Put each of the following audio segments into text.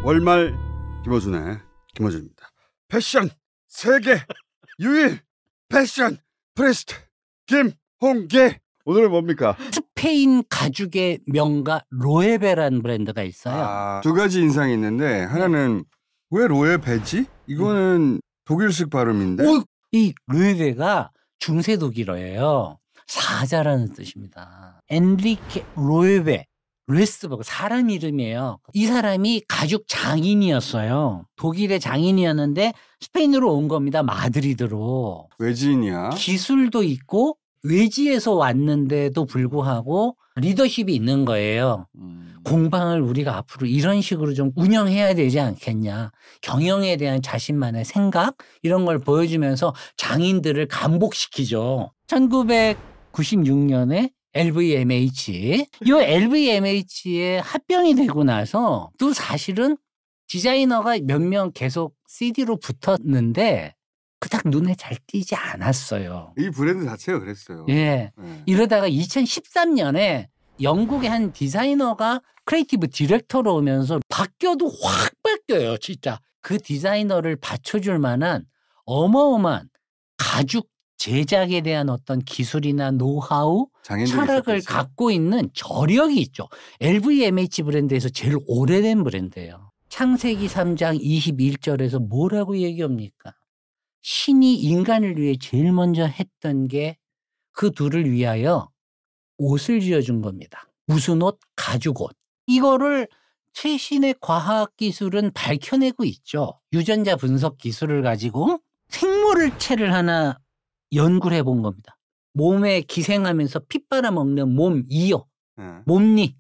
월말 김어준의 김어준입니다. 패션 세계 유일 패션 프리스트 김홍계. 오늘은 뭡니까? 스페인 가죽의 명가 로에베라는 브랜드가 있어요. 두 가지 인상이 있는데 하나는 왜 로에베지? 이거는 독일식 발음인데. 이 로에베가 중세 독일어예요. 사자라는 뜻입니다. 엔리케 로에베 레스버그 사람 이름이에요. 이 사람이 가죽 장인이었어요. 독일의 장인이었는데 스페인으로 온 겁니다. 마드리드로. 외지인이야. 기술도 있고 외지에서 왔는데도 불구하고 리더십이 있는 거예요. 공방을 우리가 앞으로 이런 식으로 좀 운영해야 되지 않겠냐. 경영에 대한 자신만의 생각 이런 걸 보여주면서 장인들을 감복시키죠. 1996년에 LVMH. 이 LVMH에 합병이 되고 나서 또 사실은 디자이너가 몇 명 계속 CD로 붙었는데 그닥 눈에 잘 띄지 않았어요. 이 브랜드 자체가 그랬어요. 예. 이러다가 2013년에 영국의 한 디자이너가 크리에이티브 디렉터로 오면서 바뀌어도 확 바뀌어요. 진짜. 그 디자이너를 받쳐줄 만한 어마어마한 가죽 제작에 대한 어떤 기술이나 노하우, 철학을 갖고 있는 저력이 있죠. LVMH 브랜드에서 제일 오래된 브랜드예요. 창세기 3장 21절에서 뭐라고 얘기합니까? 신이 인간을 위해 제일 먼저 했던 게 그 둘을 위하여 옷을 지어준 겁니다. 무슨 옷? 가죽 옷. 이거를 최신의 과학기술은 밝혀내고 있죠. 유전자 분석 기술을 가지고 생물체를 하나 연구를 해본 겁니다. 몸에 기생하면서 피 빨아먹는 몸이요. 몸니.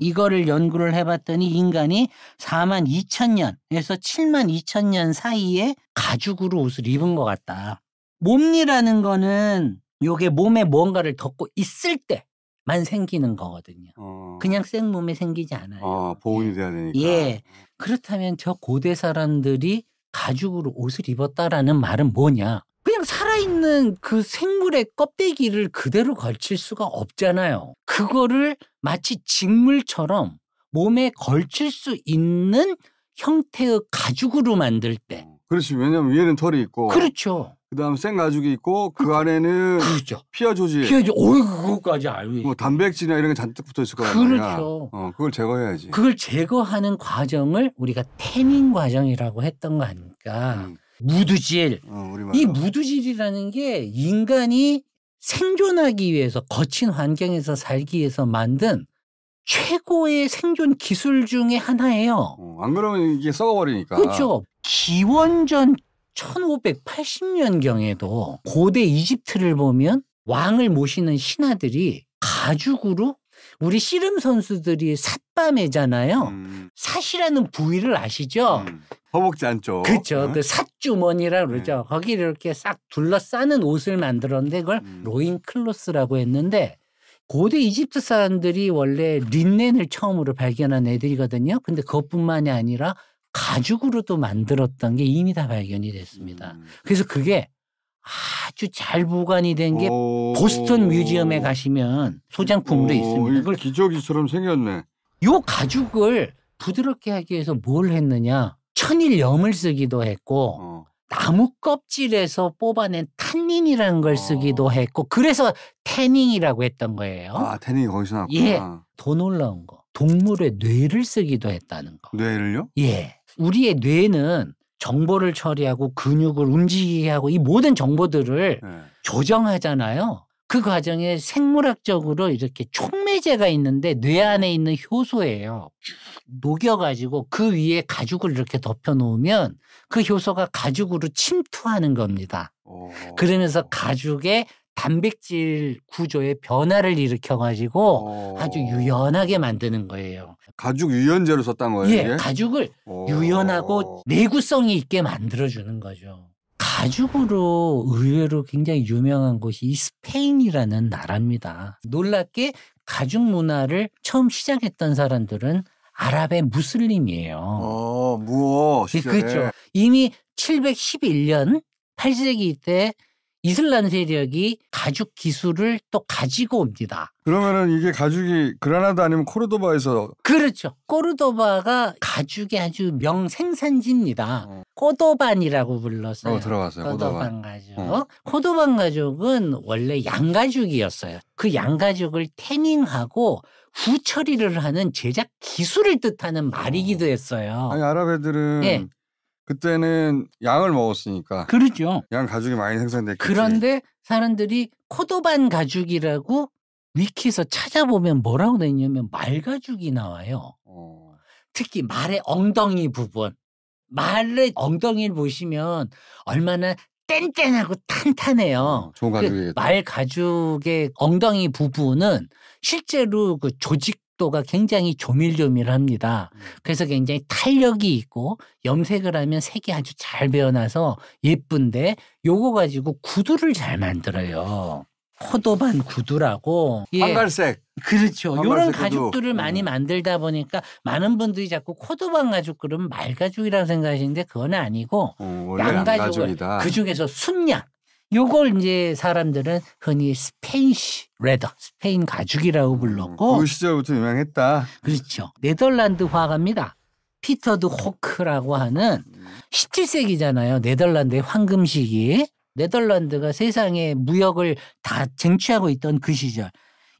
이거를 연구를 해봤더니 인간이 42,000년에서 72,000년 사이에 가죽으로 옷을 입은 것 같다. 몸니라는 거는 요게 몸에 뭔가를 덮고 있을 때만 생기는 거거든요. 그냥 생몸에 생기지 않아요. 보온이 돼야 되니까. 예. 그렇다면 저 고대 사람들이 가죽으로 옷을 입었다라는 말은 뭐냐? 그냥 살아있는 그 생물의 껍데기를 그대로 걸칠 수가 없잖아요. 그거를 마치 직물처럼 몸에 걸칠 수 있는 형태의 가죽으로 만들 때. 그렇지. 왜냐하면 위에는 털이 있고. 그렇죠. 그다음 생 가죽이 있고 그 안에는 그렇죠. 피하 조직. 그거까지 알고 뭐 단백질이나 이런 게 잔뜩 붙어 있을 거란 말이야. 그렇죠. 그걸 제거해야지. 그걸 제거하는 과정을 우리가 태닝 과정이라고 했던 거 아닙니까? 무드질. 이 무드질이라는 게 인간이 생존하기 위해서 거친 환경에서 살기 위해서 만든 최고의 생존 기술 중에 하나예요. 안 그러면 이게 썩어버리니까. 그렇죠. 기원전 1580년경에도 고대 이집트를 보면 왕을 모시는 신하들이 가죽으로 우리 씨름 선수들이 삿바매잖아요. 삿이라는 부위를 아시죠? 허벅지 안쪽. 그렇죠. 그 삿주머니라고 그러죠. 거기를 이렇게 싹 둘러싸는 옷을 만들었는데 그걸 로인클로스라고 했는데 고대 이집트 사람들이 원래 린넨을 처음으로 발견한 애들이거든요. 근데 그것뿐만이 아니라 가죽으로도 만들었던 게 이미 다 발견이 됐습니다. 그래서 그게 아주 잘 보관이 된 게 보스턴 뮤지엄에 가시면 소장품으로 있습니다. 이걸 기저귀처럼 생겼네. 요 가죽을 부드럽게 하기 위해서 뭘 했느냐. 천일염을 쓰기도 했고 나무 껍질에서 뽑아낸 탄닌이라는 걸 쓰기도 했고 그래서 태닝이라고 했던 거예요. 태닝이 거기서 나왔구나. 예. 더 놀라운 거. 동물의 뇌를 쓰기도 했다는 거. 뇌를요? 예. 우리의 뇌는 정보를 처리하고 근육을 움직이게 하고 이 모든 정보들을 조정하잖아요. 그 과정에 생물학적으로 이렇게 촉매제가 있는데 뇌 안에 있는 효소예요. 녹여가지고 그 위에 가죽을 이렇게 덮여놓으면 그 효소가 가죽으로 침투하는 겁니다. 그러면서 가죽의 단백질 구조의 변화를 일으켜가지고 아주 유연하게 만드는 거예요. 가죽 유연제로 썼단 거예요? 예, 이게? 가죽을 유연하고 내구성이 있게 만들어주는 거죠. 가죽으로 의외로 굉장히 유명한 곳이 이 스페인이라는 나라입니다. 놀랍게 가죽 문화를 처음 시작했던 사람들은 아랍의 무슬림이에요. 무어 시절에. 그렇죠. 이미 711년 8세기 때 이슬람 세력이 가죽 기술을 또 가지고 옵니다. 그러면은 이게 가죽이 그라나다 아니면 코르도바에서 그렇죠. 코르도바가 가죽의 아주 명생산지입니다. 코도반이라고 불렀어요. 들어봤어요. 코도반 가죽. 코도반 가죽은 원래 양가죽이었어요. 그 양가죽을 태닝하고 후처리를 하는 제작 기술을 뜻하는 말이기도 했어요. 아니 아랍 애들은 예. 그때는 양을 먹었으니까 그렇죠. 양 가죽이 많이 생산됐겠지. 그런데 사람들이 코도반 가죽이라고 위키에서 찾아보면 뭐라고 돼 있냐면 말 가죽이 나와요. 특히 말의 엉덩이 부분. 말의 엉덩이를 보시면 얼마나 땡땡하고 탄탄해요. 좋은 가죽이겠다. 말 가죽의 엉덩이 부분은 실제로 그 조직도가 굉장히 조밀조밀합니다. 그래서 굉장히 탄력이 있고 염색을 하면 색이 아주 잘 배어나서 예쁜데 요거 가지고 구두를 잘 만들어요. 코도반 구두라고. 황갈색. 그렇죠. 황갈색 이런 구두. 가죽들을 많이 만들다 보니까 많은 분들이 자꾸 코도반 가죽 그러면 말 가죽이라고 생각하시는데 그건 아니고 원래 양가죽을 양가죽이다. 그 중에서 순양. 요걸 이제 사람들은 흔히 스페인시 레더, 스페인 가죽이라고 불렀고. 그 시절부터 유명했다. 그렇죠. 네덜란드 화가입니다. 피터 드 호크라고 하는 17세기잖아요. 네덜란드의 황금 시기. 네덜란드가 세상에 무역을 다 쟁취하고 있던 그 시절.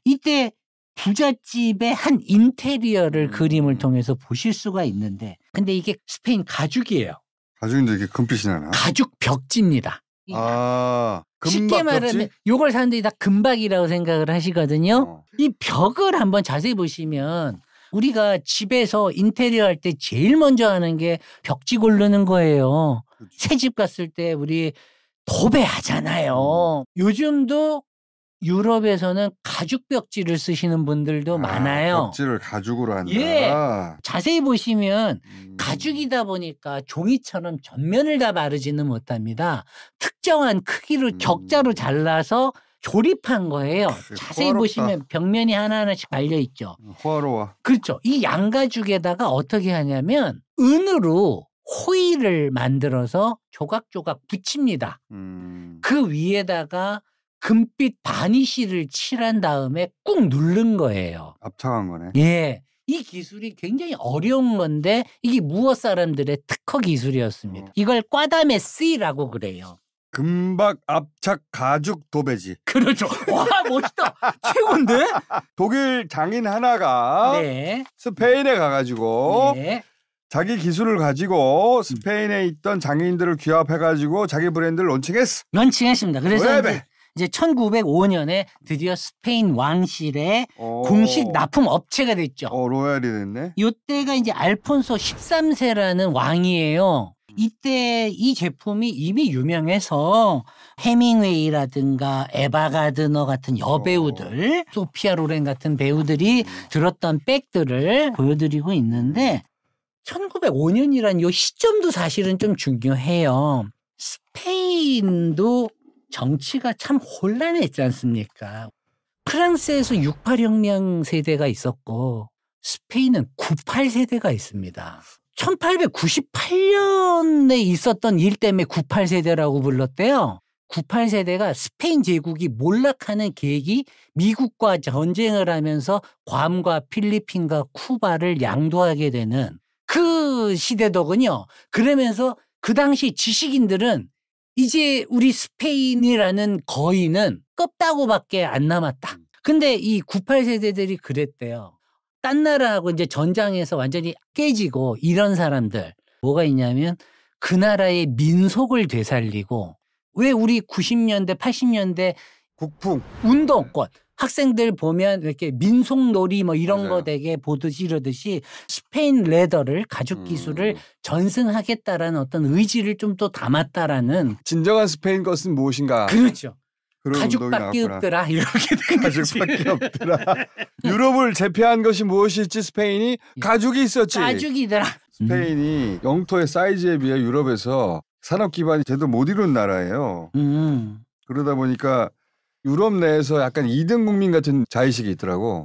이때 부잣집의 한 인테리어를 그림을 통해서 보실 수가 있는데 근데 이게 스페인 가죽이에요. 가죽인데 이렇게 금빛이 나나? 가죽 벽지입니다. 쉽게 말하면 이걸 사람들이 다 금박이라고 생각을 하시거든요. 이 벽을 한번 자세히 보시면 우리가 집에서 인테리어 할 때 제일 먼저 하는 게 벽지 고르는 거예요. 새 집 갔을 때 우리 도배하잖아요. 요즘도 유럽에서는 가죽 벽지를 쓰시는 분들도 많아요. 벽지를 가죽으로 한다. 예. 자세히 보시면 가죽이다 보니까 종이처럼 전면을 다 바르지는 못합니다. 특정한 크기로 격자로 잘라서 조립한 거예요. 자세히 호화롭다. 보시면 벽면이 하나하나씩 발려있죠. 호화로워. 그렇죠. 이 양가죽에다가 어떻게 하냐면 은으로 호일을 만들어서 조각조각 붙입니다. 그 위에다가 금빛 바니쉬를 칠한 다음에 꾹 누른 거예요. 압착한 거네. 예. 이 기술이 굉장히 어려운 건데 이게 무어 사람들의 특허 기술이었습니다. 이걸 꽈다메스라고 그래요. 금박 압착 가죽 도배지. 그렇죠. 와 멋있다. 최고인데? 독일 장인 하나가 네. 스페인에 가가지고 네. 자기 기술을 가지고 스페인에 있던 장인들을 규합해가지고 자기 브랜드를 론칭했어. 런칭했습니다. 그래서 이제 1905년에 드디어 스페인 왕실의 공식 납품 업체가 됐죠. 로얄이 됐네. 이때가 이제 알폰소 13세라는 왕이에요. 이때 이 제품이 이미 유명해서 해밍웨이라든가 에바 가드너 같은 여배우들, 소피아 로렌 같은 배우들이 들었던 백들을 보여드리고 있는데 1905년이란 요 시점도 사실은 좀 중요해요. 스페인도 정치가 참 혼란했지 않습니까? 프랑스에서 68혁명 세대가 있었고 스페인은 98세대가 있습니다. 1898년에 있었던 일 때문에 98세대라고 불렀대요. 98세대가 스페인 제국이 몰락하는 계획이 미국과 전쟁을 하면서 괌과 필리핀과 쿠바를 양도하게 되는 그 시대더군요. 그러면서 그 당시 지식인들은 이제 우리 스페인이라는 거인은 껍다구밖에 안 남았다. 근데 이 98세대들이 그랬대요. 딴 나라하고 이제 전장에서 완전히 깨지고 이런 사람들 뭐가 있냐면 그 나라의 민속을 되살리고 왜 우리 90년대 80년대 국풍 운동권 학생들 보면 이렇게 민속놀이 뭐 이런 맞아요. 거 되게 보듯이 이러듯이 스페인 레더를 가죽 기술을 전승하겠다라는 어떤 의지를 좀 또 담았다라는 진정한 스페인 것은 무엇인가? 그렇죠. 그런 가죽밖에 없더라 이렇게 된 거지. 가죽밖에 없더라. 유럽을 제패한 것이 무엇일지 스페인이 가죽이 있었지. 가죽이더라. 스페인이 영토의 사이즈에 비해 유럽에서 산업 기반이 제대로 못 이룬 나라예요. 그러다 보니까 유럽 내에서 약간 2등 국민 같은 자의식이 있더라고.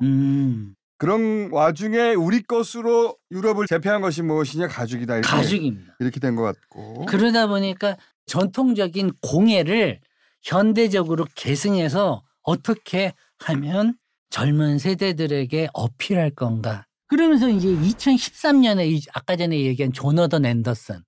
그런 와중에 우리 것으로 유럽을 제패한 것이 무엇이냐 가죽이다. 가죽입니다. 이렇게 된 것 같고. 그러다 보니까 전통적인 공예를 현대적으로 계승해서 어떻게 하면 젊은 세대들에게 어필할 건가. 그러면서 이제 2013년에 아까 전에 얘기한 조너던 앤더슨.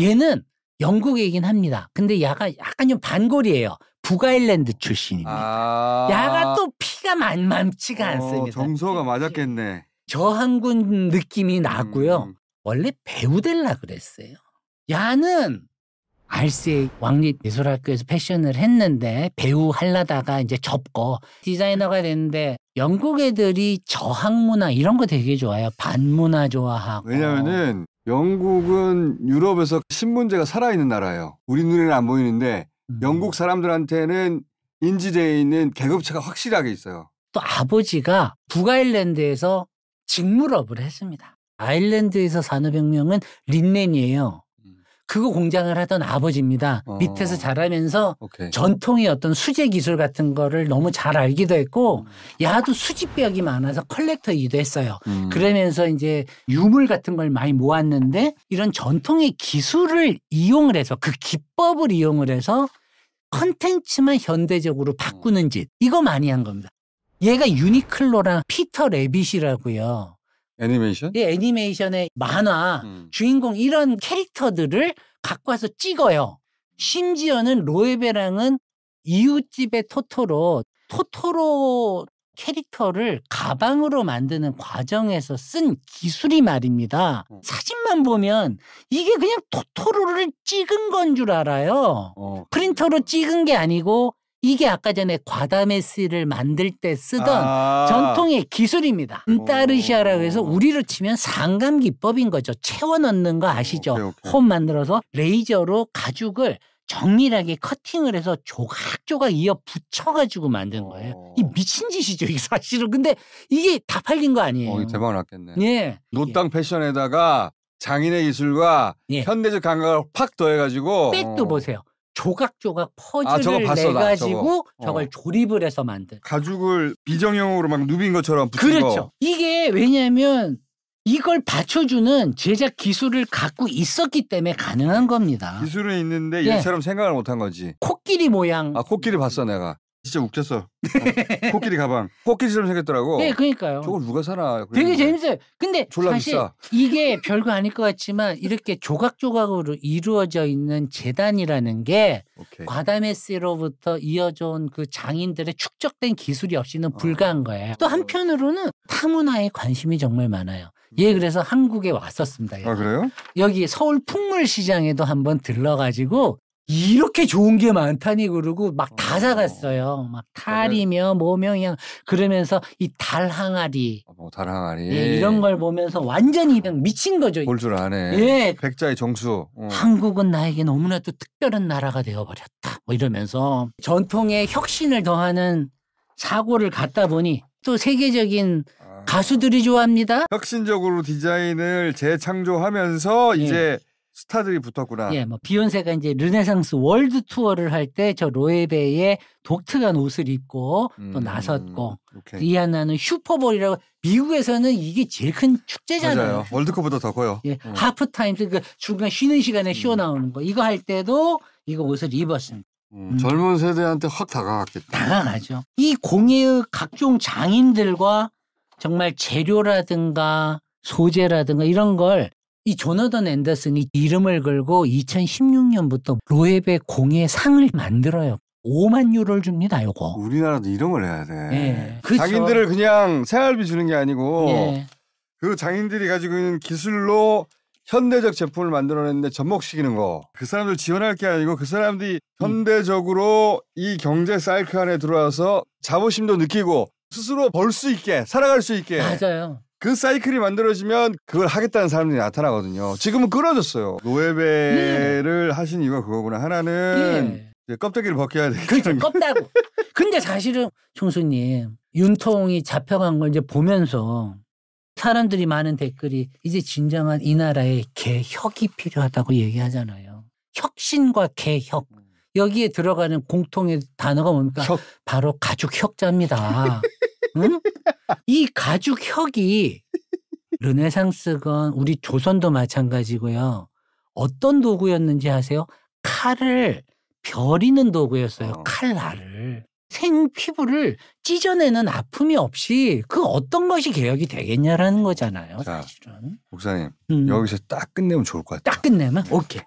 얘는 영국이긴 합니다. 근데 약간 좀 반골이에요. 북아일랜드 출신입니다. 야가 또 피가 만만치가 않습니다. 정서가 맞았겠네. 저항군 느낌이 나고요. 원래 배우 되려고 그랬어요. 야는 알세 왕립예술학교에서 패션을 했는데 배우 하려다가 이제 접고 디자이너가 됐는데 영국 애들이 저항문화 이런 거 되게 좋아해요. 반문화 좋아하고. 왜냐면은 영국은 유럽에서 신문제가 살아있는 나라예요. 우리 눈에는 안 보이는데 영국 사람들한테는 인지되어 있는 계급차가 확실하게 있어요. 또 아버지가 북아일랜드에서 직물업을 했습니다. 아일랜드에서 산업혁명은 린넨이에요. 그거 공장을 하던 아버지입니다. 밑에서 자라면서 전통의 어떤 수제 기술 같은 거를 너무 잘 알기도 했고 야도 수집벽이 많아서 컬렉터이기도 했어요. 그러면서 이제 유물 같은 걸 많이 모았는데 이런 전통의 기술을 이용을 해서 그 기법을 이용을 해서 컨텐츠만 현대적으로 바꾸는 짓. 이거 많이 한 겁니다. 얘가 유니클로랑 피터 레빗이라고요. 애니메이션? 예, 애니메이션의 만화, 주인공 이런 캐릭터들을 갖고 와서 찍어요. 심지어는 로에베랑은 이웃집의 토토로 캐릭터를 가방으로 만드는 과정에서 쓴 기술이 말입니다. 사진만 보면 이게 그냥 토토로를 찍은 건 줄 알아요. 프린터로 찍은 게 아니고 이게 아까 전에 과다메시를 만들 때 쓰던 전통의 기술입니다. 인타르시아라고 해서 우리로 치면 상감 기법인 거죠. 채워 넣는 거 아시죠? 홈 만들어서 레이저로 가죽을 정밀하게 커팅을 해서 조각조각 이어 붙여가지고 만든 거예요. 이 미친 짓이죠, 이게 사실은. 근데 이게 다 팔린 거 아니에요. 대박 났겠네. 예. 노땅 패션에다가 장인의 기술과 현대적 감각을 팍 더해가지고. 백도 보세요. 조각조각 퍼즐을 내가지고 저걸 조립을 해서 만든. 가죽을 비정형으로 막 누빈 것처럼 붙인 그렇죠. 거. 이게 왜냐하면 이걸 받쳐주는 제작 기술을 갖고 있었기 때문에 가능한 겁니다. 기술은 있는데 얘처럼 생각을 못한 거지. 코끼리 모양. 코끼리 봤어 내가. 진짜 웃겼어. 코끼리 가방. 코끼리처럼 생겼더라고. 네, 그러니까요. 저걸 누가 사나. 되게 재밌어요. 근데 사실 비싸. 이게 별거 아닐 것 같지만 이렇게 조각조각으로 이루어져 있는 재단이라는 게 과다메시로부터 이어져 온 그 장인들의 축적된 기술이 없이는 불가한 거예요. 또 한편으로는 타문화에 관심이 정말 많아요. 그래서 한국에 왔었습니다. 그래요? 여기 서울 풍물시장에도 한번 들러가지고 이렇게 좋은 게 많다니 그러고 막 다 사갔어요. 막 탈이며 뭐며 그냥 그러면서 이 달 항아리. 달 항아리. 이런 걸 보면서 완전히 그냥 미친 거죠. 볼 줄 아네. 백자의 정수. 한국은 나에게 너무나도 특별한 나라가 되어버렸다. 뭐 이러면서 전통의 혁신을 더하는 사고를 갖다 보니 또 세계적인 가수들이 좋아합니다. 혁신적으로 디자인을 재창조하면서 이제 스타들이 붙었구나. 뭐 비욘세가 이제 르네상스 월드 투어를 할 때 저 로에베의 독특한 옷을 입고 또 나섰고 리아나는 슈퍼볼이라고 미국에서는 이게 제일 큰 축제잖아요. 맞아요. 월드컵보다 더 커요. 하프타임 그 중간 쉬는 시간에 쇼 나오는 거 이거 할 때도 이거 옷을 입었습니다. 젊은 세대한테 확 다가갔겠다. 다가가죠. 이 공예의 각종 장인들과 정말 재료라든가 소재라든가 이런 걸 이 조너던 앤더슨이 이름을 걸고 2016년부터 로에베 공예상을 만들어요. 5만 유로를 줍니다, 요거. 우리나라도 이런 걸 해야 돼. 그렇죠. 장인들을 그냥 생활비 주는 게 아니고 그 장인들이 가지고 있는 기술로 현대적 제품을 만들어냈는데 접목시키는 거. 그 사람들 지원할 게 아니고 그 사람들이 현대적으로 이 경제 사이클 안에 들어와서 자부심도 느끼고 스스로 벌 수 있게 살아갈 수 있게. 맞아요. 그 사이클이 만들어지면 그걸 하겠다는 사람들이 나타나거든요. 지금은 끊어졌어요. 노예배를 하신 이유가 그거구나. 하나는 이제 껍데기를 벗겨야 되겠다. 그렇죠. 껍다고. 근데 사실은 총수님 윤통이 잡혀간 걸 이제 보면서 사람들이 많은 댓글이 이제 진정한 이 나라에 개혁이 필요하다고 얘기하잖아요. 혁신과 개혁. 여기에 들어가는 공통의 단어가 뭡니까? 바로 가죽혁자입니다. 응? 이 가죽혁이 르네상스건 우리 조선도 마찬가지고요. 어떤 도구였는지 아세요? 칼을 벼리는 도구였어요. 칼날을. 생 피부를 찢어내는 아픔이 없이 그 어떤 것이 개혁이 되겠냐라는 거잖아요. 자, 사실은. 목사님 여기서 딱 끝내면 좋을 것 같아요. 딱 끝내면 오케이.